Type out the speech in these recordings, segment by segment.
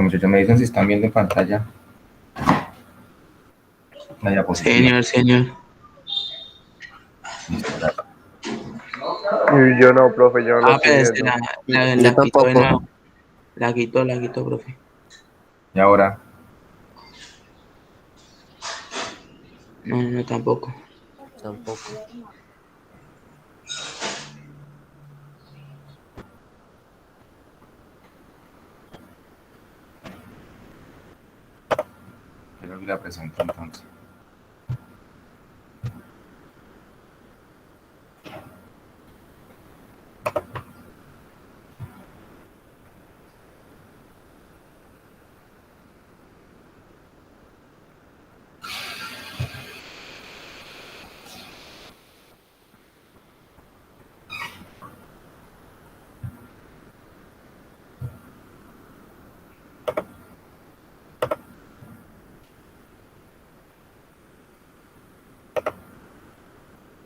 Bueno, muchachos, me dicen si están viendo en pantalla la diapositiva. Señor. Listo, gracias. Y yo no, profe, yo no lo estoy Pero viendo. la quitó de nuevo. La quitó, profe. Y ahora, No, tampoco. Tampoco. creo que la presento entonces.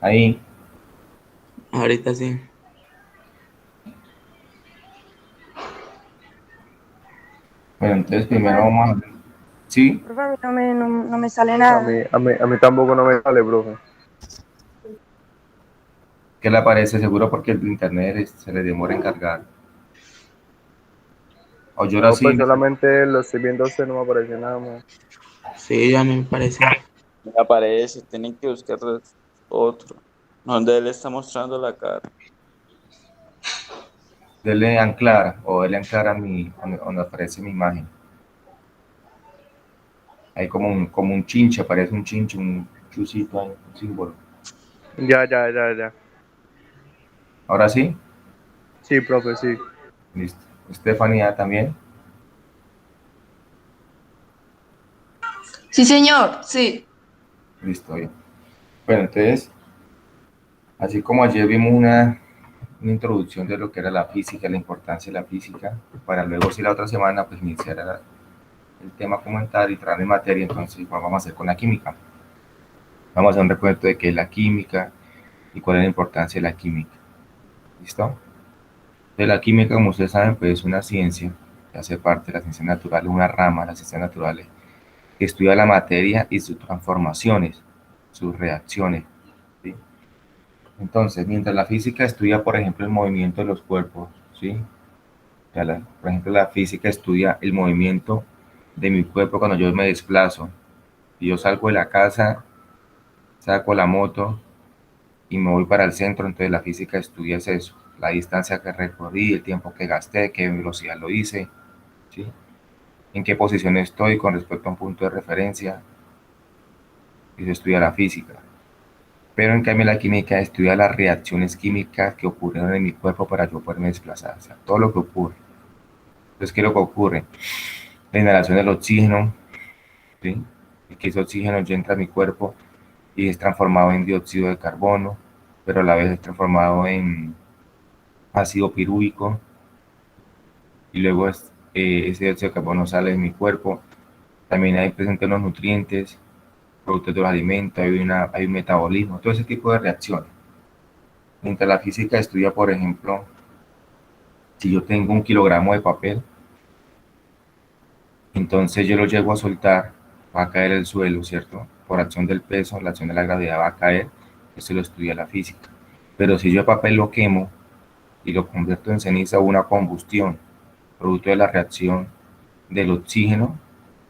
Ahí, Ahorita sí. bueno, entonces primero vamos a ver. ¿Sí? Profe, a mí no me sale A nada. mí tampoco no me sale, profe. ¿Qué le aparece? Seguro porque el internet se le demora en cargar. O yo ahora No, pues sí. solamente lo estoy viendo a usted, no me aparece nada más. Sí, ya me parece. Me aparece, tienen que buscar otro, donde él está mostrando la cara. Dele anclar o dele anclar a donde aparece mi imagen. Hay como un chinche, aparece un chinche, un chucito ahí, un símbolo. Ya. Ahora sí, Sí, profe, sí. listo. Estefanía también. Sí, señor, sí. Listo, bien. Bueno, entonces, así como ayer vimos una introducción de lo que era la física, la importancia de la física, para luego si la otra semana pues iniciar el tema comentar y traer en materia, entonces igual vamos a hacer con la química. Vamos a hacer un recuento de qué es la química y cuál es la importancia de la química. ¿Listo? De la química, como ustedes saben, pues es una ciencia que hace parte de las ciencias naturales, una rama de las ciencias naturales que estudia la materia y sus transformaciones, sus reacciones. ¿Sí? Entonces, mientras la física estudia, por ejemplo, el movimiento de los cuerpos, ¿sí? O sea, por ejemplo, la física estudia el movimiento de mi cuerpo cuando yo me desplazo. Y yo salgo de la casa, saco la moto y me voy para el centro, entonces la física estudia eso, la distancia que recorrí, el tiempo que gasté, qué velocidad lo hice, ¿sí? En qué posición estoy con respecto a un punto de referencia, y se estudia la física. Pero en cambio la química estudia las reacciones químicas que ocurrieron en mi cuerpo para yo poderme desplazar, o sea, todo lo que ocurre. Entonces, ¿qué es lo que ocurre? La inhalación del oxígeno, ¿sí? Y que ese oxígeno ya entra a mi cuerpo y es transformado en dióxido de carbono, pero a la vez es transformado en ácido pirúvico y luego ese dióxido de carbono sale de mi cuerpo. También hay presentes los nutrientes, productos de los alimentos, hay un metabolismo, todo ese tipo de reacciones. Mientras la física estudia, por ejemplo, si yo tengo 1 kilogramo de papel, entonces yo lo llego a soltar, va a caer al suelo, ¿cierto? Por acción del peso, la acción de la gravedad va a caer, eso lo estudia la física. Pero si yo el papel lo quemo y lo convierto en ceniza o una combustión, producto de la reacción del oxígeno,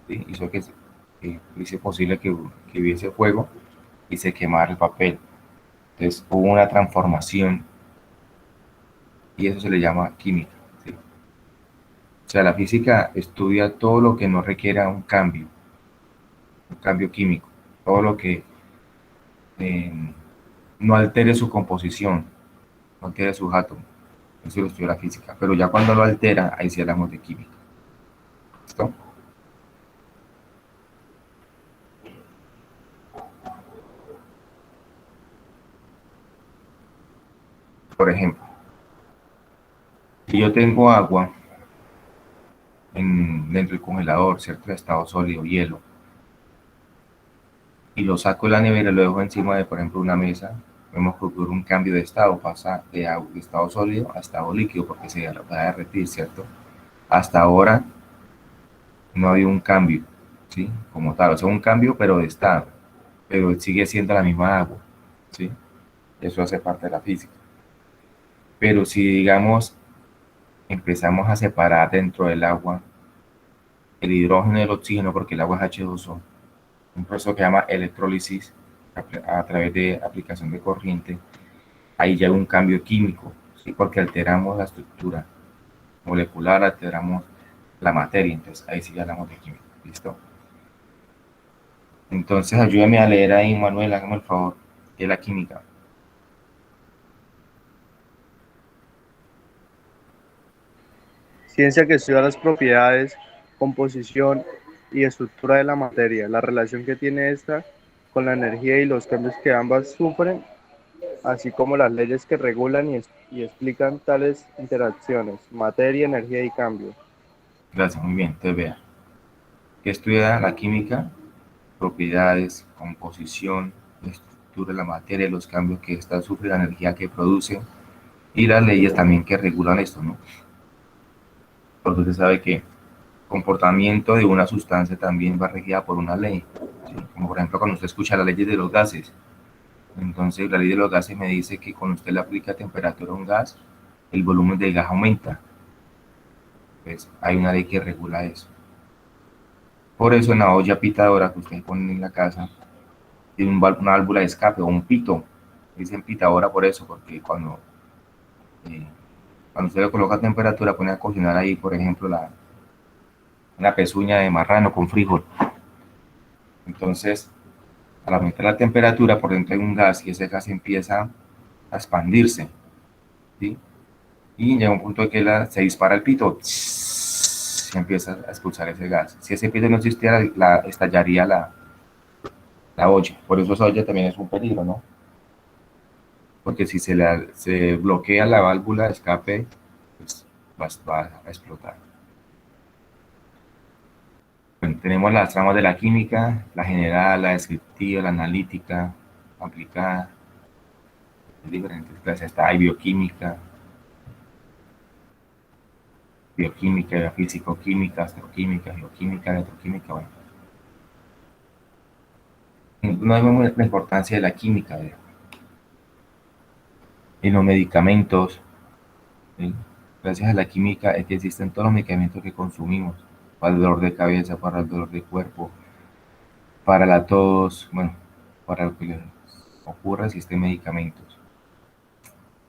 ¿sí? Hizo que hizo posible que hubiese fuego y se quemara el papel. Entonces hubo una transformación y eso se le llama química. ¿Sí? O sea, la física estudia todo lo que no requiera un cambio químico, todo lo que eh, no altere su composición, no altere sus átomos. Eso lo estudia la física. Pero ya cuando lo altera, ahí sí hablamos de química. ¿Listo? Por ejemplo, si yo tengo agua dentro del congelador, ¿cierto? De estado sólido, hielo, y lo saco de la nevera y lo dejo encima de, por ejemplo, una mesa, vemos que ocurre un cambio de estado, pasa de estado sólido a estado líquido porque se va a derretir, ¿cierto? Hasta ahora no había un cambio, ¿sí? Como tal, o sea, un cambio, pero de estado, pero sigue siendo la misma agua, ¿sí? Eso hace parte de la física. Pero si, digamos, empezamos a separar dentro del agua el hidrógeno del oxígeno, porque el agua es H2O, un proceso que se llama electrólisis a través de aplicación de corriente, ahí ya hay un cambio químico, ¿sí? Porque alteramos la estructura molecular, alteramos la materia, entonces ahí sí ya hablamos de química, ¿listo? Entonces ayúdame a leer ahí, Manuel, hágame el favor, ¿qué es la química? Ciencia que estudia las propiedades, composición y estructura de la materia, la relación que tiene esta con la energía y los cambios que ambas sufren, así como las leyes que regulan y explican tales interacciones, materia, energía y cambio. Gracias, muy bien, entonces vea, ¿qué estudia la química? Propiedades, composición, estructura de la materia, los cambios que ésta sufre, la energía que produce y las leyes también que regulan esto, ¿no? Porque usted sabe que el comportamiento de una sustancia también va regida por una ley, ¿sí? Como por ejemplo cuando usted escucha las leyes de los gases, entonces la ley de los gases me dice que cuando usted le aplica temperatura a un gas, el volumen del gas aumenta, pues hay una ley que regula eso. Por eso en la olla pitadora que usted pone en la casa, tiene una válvula de escape o un pito, dicen pitadora por eso, porque eh, cuando usted le coloca temperatura, pone a cocinar ahí, por ejemplo, una pezuña de marrano con frijol. Entonces, al aumentar la temperatura, por dentro hay un gas y ese gas empieza a expandirse, ¿sí? Y llega un punto en que se dispara el pito y empieza a expulsar ese gas. Si ese pito no existiera, estallaría la olla. Por eso esa olla también es un peligro, ¿no? Porque si se bloquea la válvula de escape, pues va a explotar. Bueno, tenemos las ramas de la química, la general, la descriptiva, la analítica, aplicada, diferentes clases. Hay bioquímica, biofísico-química, astroquímica, geoquímica, electroquímica, bueno. No vemos la importancia de la química, en los medicamentos, ¿sí? Gracias a la química es que existen todos los medicamentos que consumimos, para el dolor de cabeza, para el dolor de cuerpo, para la tos, bueno, para lo que les ocurra existen medicamentos.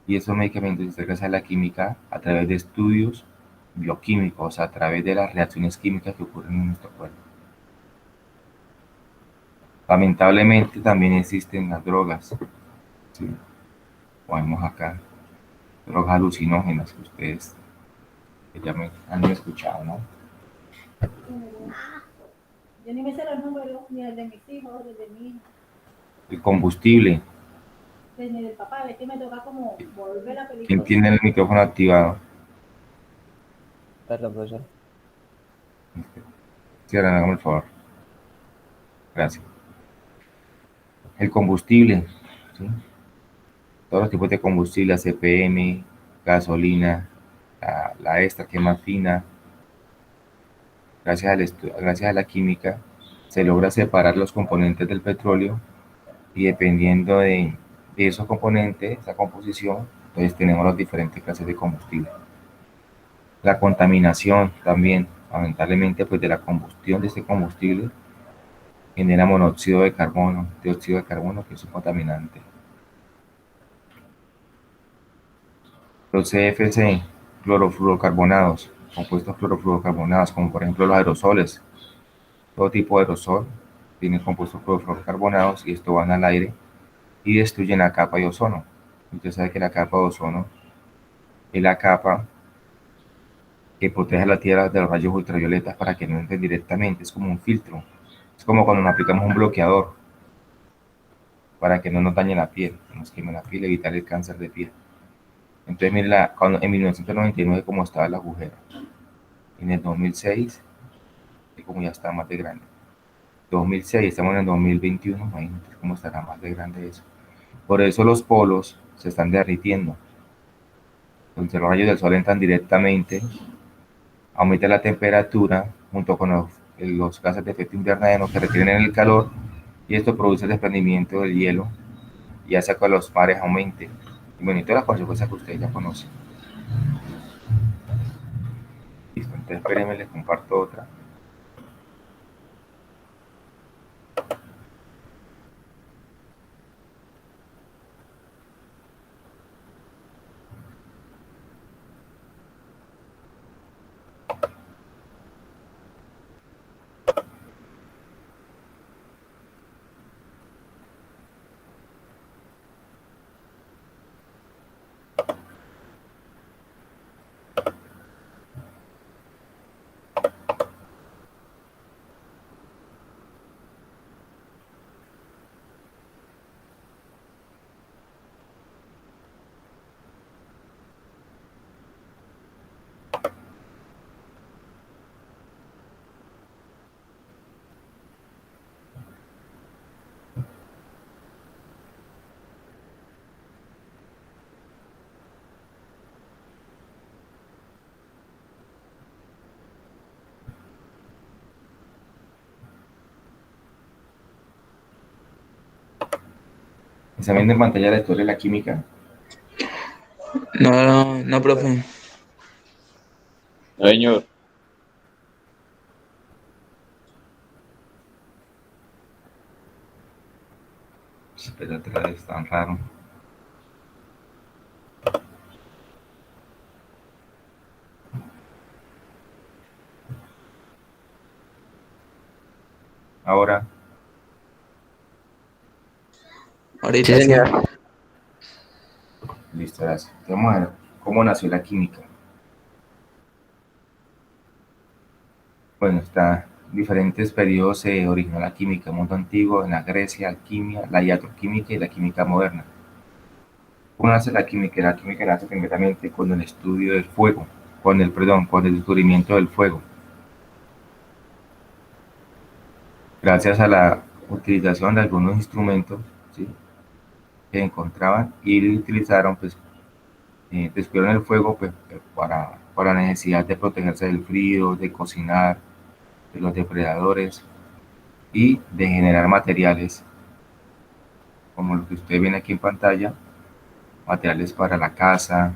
Y esos medicamentos existen gracias a la química a través de estudios bioquímicos, o sea, a través de las reacciones químicas que ocurren en nuestro cuerpo. Lamentablemente también existen las drogas, ¿sí? Como vemos acá, drogas alucinógenas que ustedes ya me han escuchado, ¿no? Yo ni me sé los números, ni el de mis hijos, ni el de mi hija, El combustible. ni el del papá. Es que me toca como volver la película. ¿Quién tiene el micrófono activado? Perdón, profesor. Cierran, hágame el favor. Gracias. El combustible, ¿sí? Todos los tipos de combustible, ACPM, gasolina, la extra que es más fina. Gracias a la química se logra separar los componentes del petróleo y dependiendo de esos componentes, esa composición, entonces tenemos las diferentes clases de combustible. La contaminación también, lamentablemente, pues de la combustión de este combustible genera monóxido de carbono, dióxido de carbono, que es un contaminante. Los CFC, clorofluorocarbonados, compuestos clorofluorocarbonados, como por ejemplo los aerosoles. Todo tipo de aerosol tiene compuestos clorofluorocarbonados y esto van al aire y destruyen la capa de ozono. Usted sabe que la capa de ozono es la capa que protege a la Tierra de los rayos ultravioletas para que no entren directamente. Es como un filtro. Es como cuando nos aplicamos un bloqueador para que no nos dañe la piel, no nos queme la piel, evitar el cáncer de piel. Entonces, mira, en 1999 como estaba el agujero. En el 2006, como ya está más de grande. 2006, estamos en el 2021, imagínate cómo estará más de grande eso. Por eso los polos se están derritiendo. Entonces los rayos del sol entran directamente, aumenta la temperatura junto con los los gases de efecto invernadero que retienen el calor, y esto produce el desprendimiento del hielo y hace que los mares aumenten. Y bueno, y todas las consecuencias que ustedes ya conocen. Listo, entonces espérenme, les comparto otra. ¿Están viendo en pantalla la historia de la química? No, profe. No, señor. Espérate, es tan raro. Ahora, Ahorita Sí, sí. señor. listo, gracias. Vamos a ver cómo nació la química. Bueno, está diferentes periodos se originó la química, el mundo antiguo, en la Grecia, alquimia, la iatroquímica y la química moderna. ¿Cómo nace la química? La química nace primeramente con el estudio del fuego, con el descubrimiento del fuego. Gracias a la utilización de algunos instrumentos, ¿sí?, que encontraban y utilizaron, pues, descubrieron el fuego, pues, para la necesidad de protegerse del frío, de cocinar, de los depredadores y de generar materiales como lo que usted ven aquí en pantalla, materiales para la casa,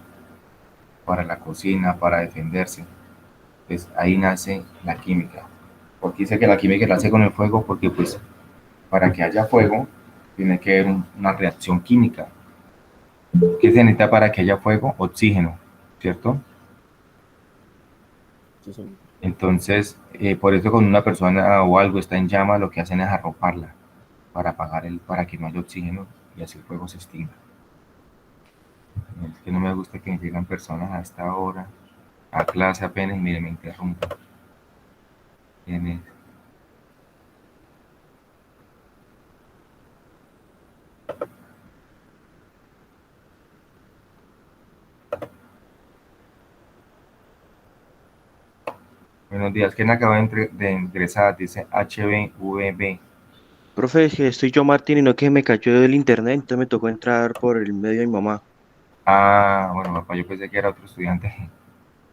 para la cocina, para defenderse. Pues ahí nace la química. Porque dice que la química la hace con el fuego porque, pues, para que haya fuego tiene que haber una reacción química. ¿Qué se necesita para que haya fuego? Oxígeno, ¿cierto? Entonces, por eso cuando una persona o algo está en llama, lo que hacen es arroparla para que no haya oxígeno y así el fuego se extinga. Es que no me gusta que llegan personas a esta hora a clase apenas y mire, me interrumpen. Viene. Buenos días, ¿quién acaba de ingresar? Dice HBVB. Profe, es que soy yo, Martín, y no que me cayó el internet, entonces me tocó entrar por el medio de mi mamá. Ah, bueno, papá, yo pensé que era otro estudiante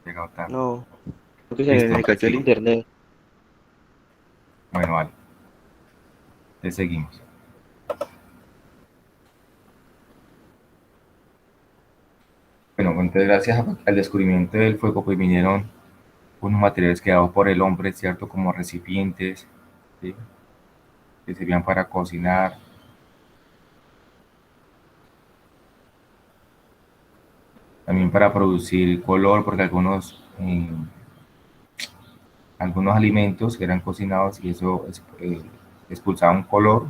llegado tarde. No, creo que se Listo, me cayó el sigo. internet. Bueno, vale. Entonces seguimos. Bueno, entonces gracias al descubrimiento del fuego, pues vinieron unos materiales creados por el hombre, ¿cierto? Como recipientes, ¿sí?, que servían para cocinar. También para producir color, porque algunos alimentos que eran cocinados y eso expulsaba un color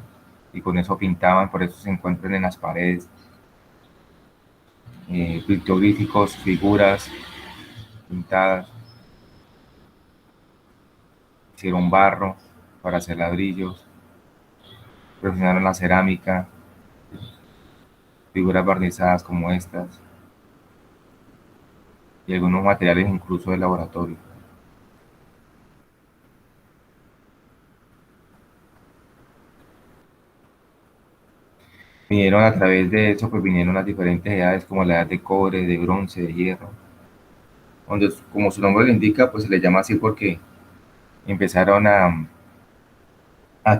y con eso pintaban, por eso se encuentran en las paredes pictográficos, figuras pintadas. Hicieron barro para hacer ladrillos, perfeccionaron la cerámica, figuras barnizadas como estas y algunos materiales incluso de laboratorio. Vinieron a través de eso, pues vinieron las diferentes edades como la edad de cobre, de bronce, de hierro, donde, como su nombre lo indica, pues se le llama así porque empezaron a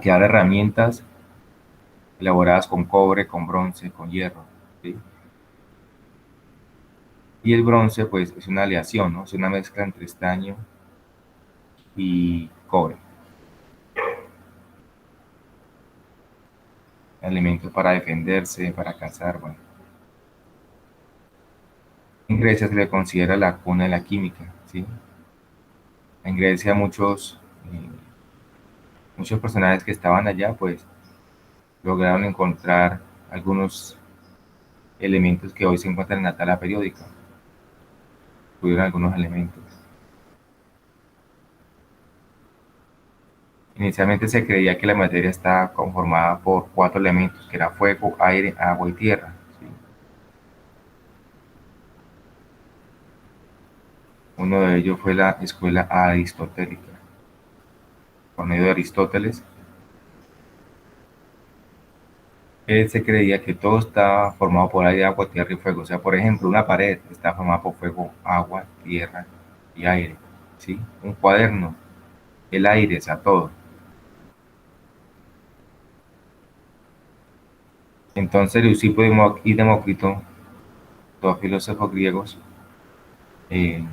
crear herramientas elaboradas con cobre, con bronce, con hierro, ¿sí? Y el bronce, pues, es una aleación, ¿no? Es una mezcla entre estaño y cobre. Elementos para defenderse, para cazar, bueno. En Grecia se le considera la cuna de la química, ¿sí? En Grecia muchos personajes que estaban allá, pues, lograron encontrar algunos elementos que hoy se encuentran en la tabla periódica. Tuvieron algunos elementos. Inicialmente se creía que la materia estaba conformada por 4 elementos, que era fuego, aire, agua y tierra, ¿sí? Uno de ellos fue la escuela aristotélica. Por medio de Aristóteles, él se creía que todo estaba formado por aire, agua, tierra y fuego. O sea, por ejemplo, una pared está formada por fuego, agua, tierra y aire, ¿sí? Un cuaderno, el aire, o sea, todo. Entonces, Leucipo y Demócrito, dos filósofos griegos, eh,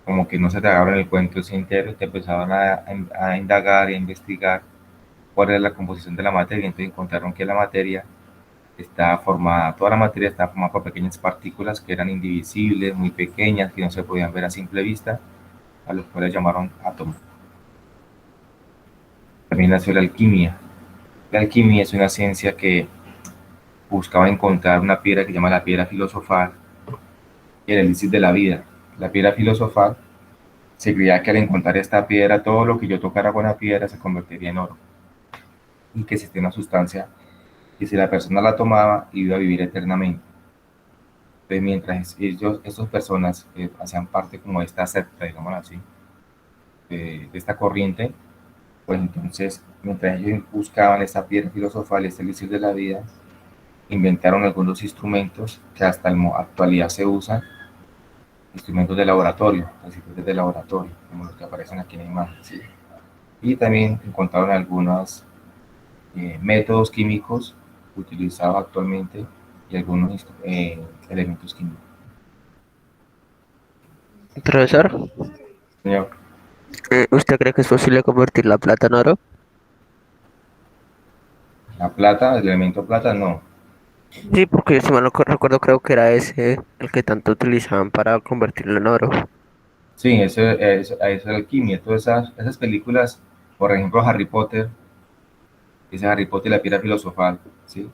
como que no se tragaron el cuento entero, te empezaron a indagar y a investigar cuál era la composición de la materia. Entonces encontraron que la materia está formada, toda la materia está formada por pequeñas partículas que eran indivisibles, muy pequeñas, que no se podían ver a simple vista, a los cuales llamaron átomos. También nació la alquimia. La alquimia es una ciencia que buscaba encontrar una piedra que se llama la piedra filosofal, el elixir de la vida. La piedra filosofal, se creía que al encontrar esta piedra, todo lo que yo tocara con la piedra se convertiría en oro. Y que existía una sustancia que si la persona la tomaba, iba a vivir eternamente. Entonces, mientras estas personas hacían parte como de esta secta, digamos así, de esta corriente, pues entonces, mientras ellos buscaban esta piedra filosofal, este elixir de la vida, inventaron algunos instrumentos que hasta la actualidad se usan, instrumentos de laboratorio, recipientes de laboratorio, como los que aparecen aquí en la imagen, ¿sí? Y también encontraron algunos métodos químicos utilizados actualmente y algunos elementos químicos. Profesor, Señor, ¿usted cree que es posible convertir la plata en oro? la plata, el elemento plata, no. Sí, porque si mal no recuerdo, creo que era ese el que tanto utilizaban para convertirlo en oro. Sí, eso es alquimia. Todas esas películas, por ejemplo, Harry Potter, ese Harry Potter y la piedra filosofal, ¿sí?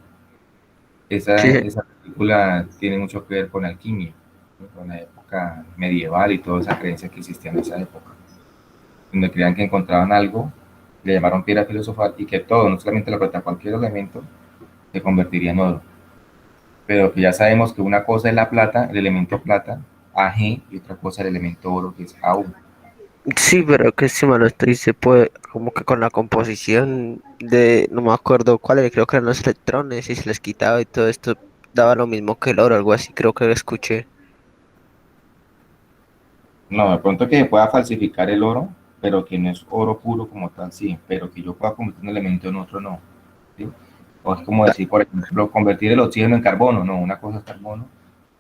Sí, Esa película tiene mucho que ver con alquimia, ¿no? Con la época medieval y todas esas creencias que existían en esa época, donde creían que encontraban algo, le llamaron piedra filosofal y que todo, no solamente la plata, cualquier elemento, se convertiría en oro. Pero que ya sabemos que una cosa es la plata, el elemento plata, Ag, y otra cosa el elemento oro, que es Au. sí, pero que si mal no estoy, se puede, como que con la composición de, no me acuerdo cuáles, creo que eran los electrones y se les quitaba y todo esto daba lo mismo que el oro, algo así, creo que lo escuché. No, de pronto que se pueda falsificar el oro, pero que no es oro puro como tal, sí, pero que yo pueda convertir un elemento en otro, no, ¿sí? O es como decir, por ejemplo, convertir el oxígeno en carbono, no, una cosa es carbono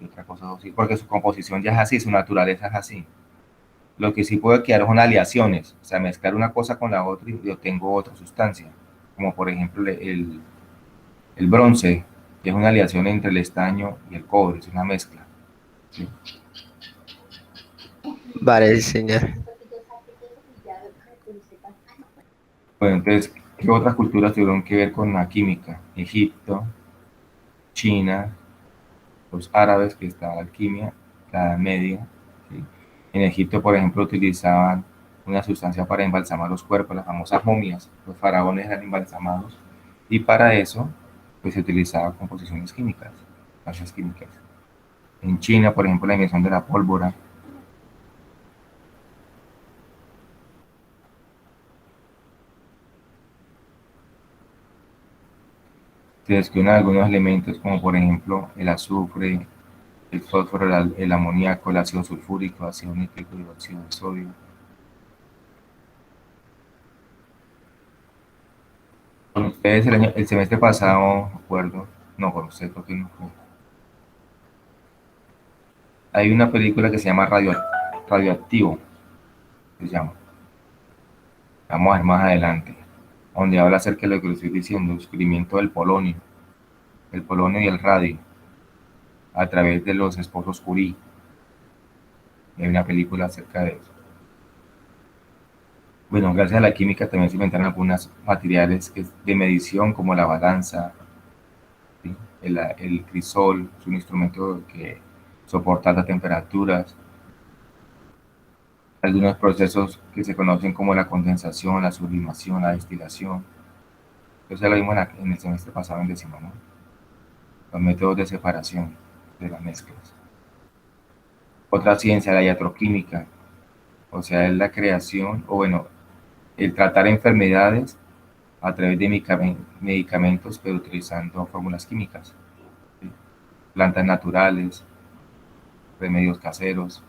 y otra cosa es oxígeno, porque su composición ya es así, su naturaleza es así. Lo que sí puede quedar son aleaciones, o sea, mezclar una cosa con la otra y obtengo otra sustancia, como por ejemplo el bronce, que es una aleación entre el estaño y el cobre, es una mezcla, ¿sí? Vale, sí, señor. Bueno, entonces, ¿qué otras culturas tuvieron que ver con la química? Egipto, China, los árabes, que estaba la alquimia, la Edad Media, ¿sí? En Egipto, por ejemplo, utilizaban una sustancia para embalsamar los cuerpos, las famosas momias. Los faraones eran embalsamados y para eso, pues se utilizaban composiciones químicas, sustancias químicas. En China, por ejemplo, la invención de la pólvora. Se describen algunos elementos como por ejemplo el azufre, el fósforo, el amoníaco, el ácido sulfúrico, ácido nítrico y óxido de sodio. Entonces, el semestre pasado, no me acuerdo, no, con usted creo que no fue. Hay una película que se llama Radioactivo, se llama. Vamos a ver más adelante, donde habla acerca de lo que le estoy diciendo, el descubrimiento del polonio y el radio, a través de los esposos Curie. Hay una película acerca de eso. Bueno, gracias a la química también se inventaron algunos materiales de medición como la balanza, ¿sí? El crisol, es un instrumento que soporta altas temperaturas. Algunos procesos que se conocen como la condensación, la sublimación, la destilación. Eso ya lo vimos en el semestre pasado en décimo, ¿no? Los métodos de separación de las mezclas. Otra ciencia, la iatroquímica, o sea, es la creación, o bueno, el tratar enfermedades a través de medicamentos, pero utilizando fórmulas químicas, ¿sí? Plantas naturales, remedios caseros.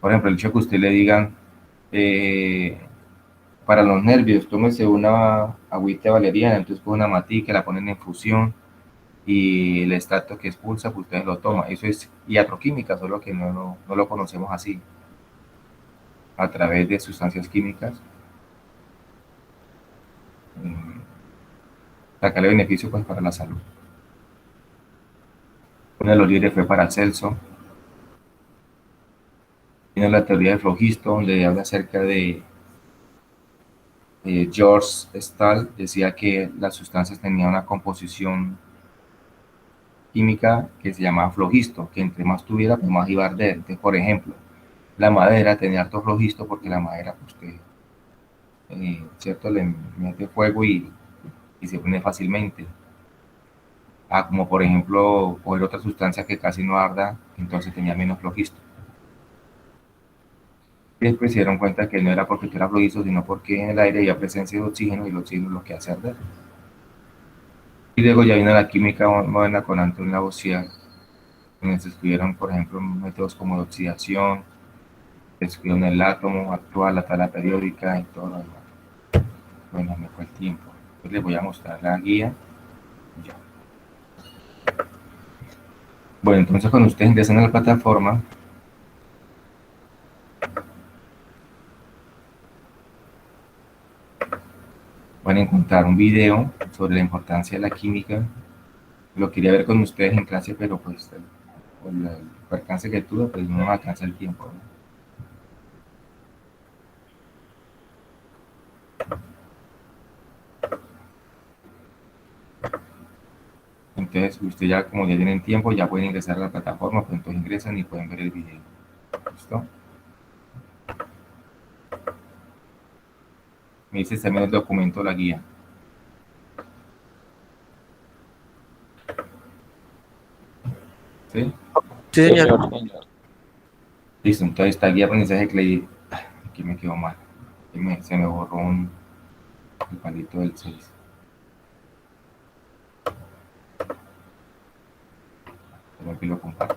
Por ejemplo, el hecho de que usted le digan, para los nervios, tómese una agüita de valeriana, entonces con una matica, la ponen en infusión y el extracto que expulsa, pues usted lo toma. Eso es iatroquímica, solo que no lo conocemos así, a través de sustancias químicas. Sacarle beneficio pues para la salud. Uno de los líderes fue Paracelso. Tiene la teoría del flogisto, donde habla acerca de George Stahl, decía que las sustancias tenían una composición química que se llamaba flogisto, que entre más tuviera, pues más iba a arder. Entonces, por ejemplo, la madera tenía harto flogisto porque la madera, pues, ¿cierto? Le mete fuego y se pone fácilmente. Como por ejemplo, coger otra sustancia que casi no arda, entonces tenía menos flogisto. Y después se dieron cuenta que no era porque era flojizo, sino porque en el aire había presencia de oxígeno y el oxígeno es lo que hace arder. Y luego ya vino la química moderna con Antoine Lavoisier, donde se estudiaron, por ejemplo, métodos como de oxidación, descubrieron el átomo actual, la tabla periódica y todo lo demás. Bueno, me fue el tiempo. Entonces les voy a mostrar la guía. Ya. Bueno, entonces cuando ustedes ingresan a la plataforma, van a encontrar un video sobre la importancia de la química. Lo quería ver con ustedes en clase, pero pues por el percance que tuve, pues no me alcanza el tiempo, ¿no? Entonces, ustedes ya como ya tienen tiempo, ya pueden ingresar a la plataforma, pues entonces ingresan y pueden ver el video. ¿Listo? Me dice también el documento, la guía. ¿Sí? Sí, señor. Señor. Listo, entonces esta guía de aprendizaje que leí, aquí me quedó mal. Se me borró el palito del 6. Pero aquí lo comparto.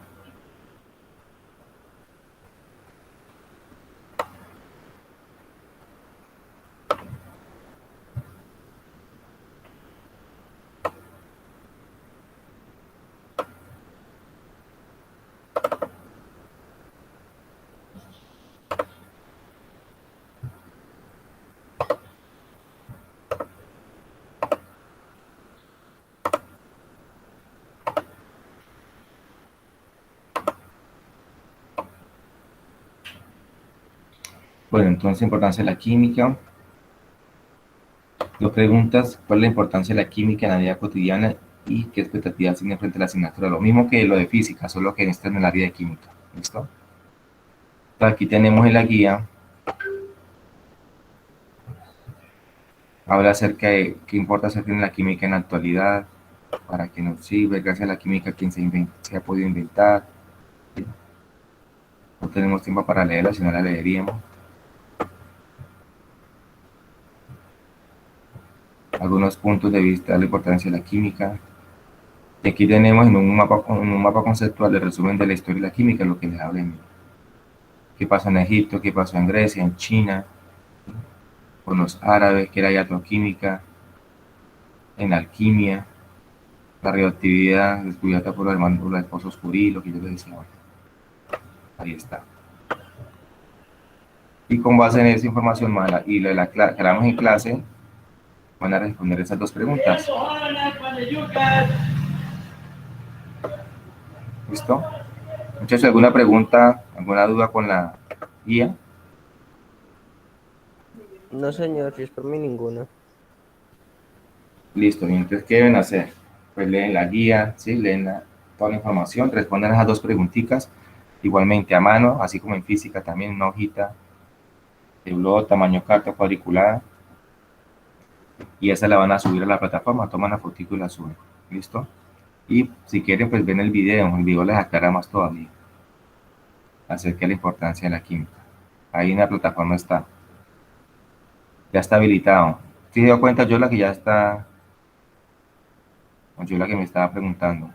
Bueno, entonces, importancia de la química. Dos preguntas: ¿cuál es la importancia de la química en la vida cotidiana y qué expectativas tiene frente a la asignatura? Lo mismo que lo de física, solo que en este en el área de química. ¿Listo? Entonces, aquí tenemos en la guía. Habla acerca de qué importa hacer en la química en la actualidad, para qué nos sirve, gracias a la química, quién se ha podido inventar. No tenemos tiempo para leerla, si no la leeríamos. Algunos puntos de vista de la importancia de la química. Y aquí tenemos en un mapa conceptual el resumen de la historia de la química, lo que les hablé. ¿Qué pasó en Egipto? ¿Qué pasó en Grecia? ¿En China? con los árabes, que era diatoquímica, en alquimia, la radioactividad descubierta por los hermanos de esposos Curie, lo que yo les decía. Bueno, ahí está. Y con base en esa información mala y lo de la que hablamos en clase, van a responder esas dos preguntas. ¿Listo? Muchachos, ¿alguna pregunta, alguna duda con la guía? No, señor, si es por mí ninguna. Listo, y entonces, ¿qué deben hacer? Pues leen la guía, ¿sí? Leen toda la información, responden esas dos preguntitas, igualmente a mano, así como en física también, una hojita de blog, tamaño carta cuadriculada, y esa la van a subir a la plataforma, toman la fotico y la suben, ¿listo? Y si quieren, pues ven el video les aclara más todavía acerca de la importancia de la química. Ahí en la plataforma está, ya está habilitado. ¿Sí se dio cuenta, yo la que ya está, o yo la que me estaba preguntando?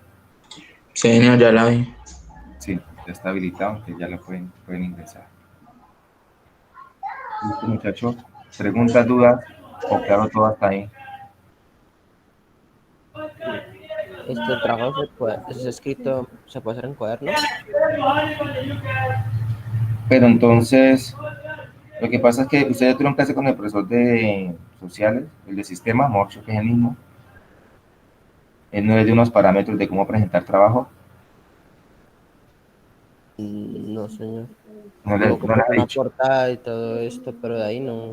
Sí, señor, ya la vi. Sí, ya está habilitado, que ya lo pueden ingresar. Listo, muchachos. Preguntas, dudas, o claro, todo hasta ahí. El trabajo es escrito, se puede hacer en cuaderno. Pero entonces, lo que pasa es que ustedes tuvieron clase con el profesor de sociales, el de sistema, Morcho, que es el mismo. Él no les dio unos parámetros de cómo presentar trabajo. No, señor. No les, Como no les comprar ha una dicho. portada y todo esto, pero de ahí no.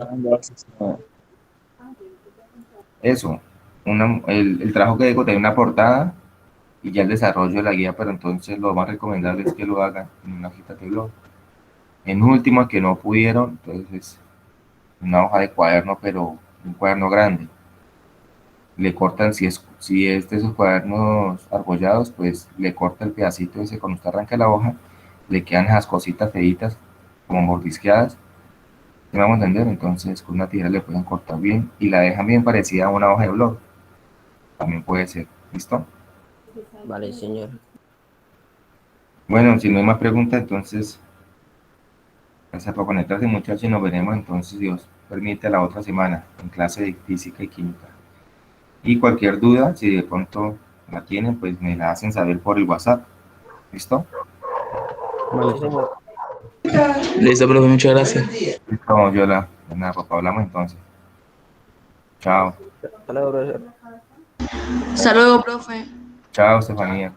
Eso. El trabajo que digo tiene una portada y ya el desarrollo de la guía, pero entonces lo más recomendable es que lo hagan en una hojita de blog. En último, que no pudieron, entonces una hoja de cuaderno, pero un cuaderno grande. Le cortan, si es de esos cuadernos arbollados, pues le corta el pedacito ese cuando usted arranca la hoja, le quedan esas cositas feitas, como mordisqueadas, ¿sí me vamos a entender? Entonces con una tijera le pueden cortar bien y la dejan bien parecida a una hoja de blog, también puede ser, ¿listo? Vale, señor. Bueno, si no hay más preguntas, entonces, gracias por conectarse, muchachos, y nos veremos entonces, Dios permite, la otra semana en clase de física y química. Y cualquier duda, si de pronto la tienen, pues me la hacen saber por el WhatsApp. ¿Listo? Sí, señor. Listo, profe, muchas gracias. Listo, Yola. Nada, papá, hablamos entonces. Chao. Hasta luego, profesor. Hasta luego, profe. Chao, Estefanía.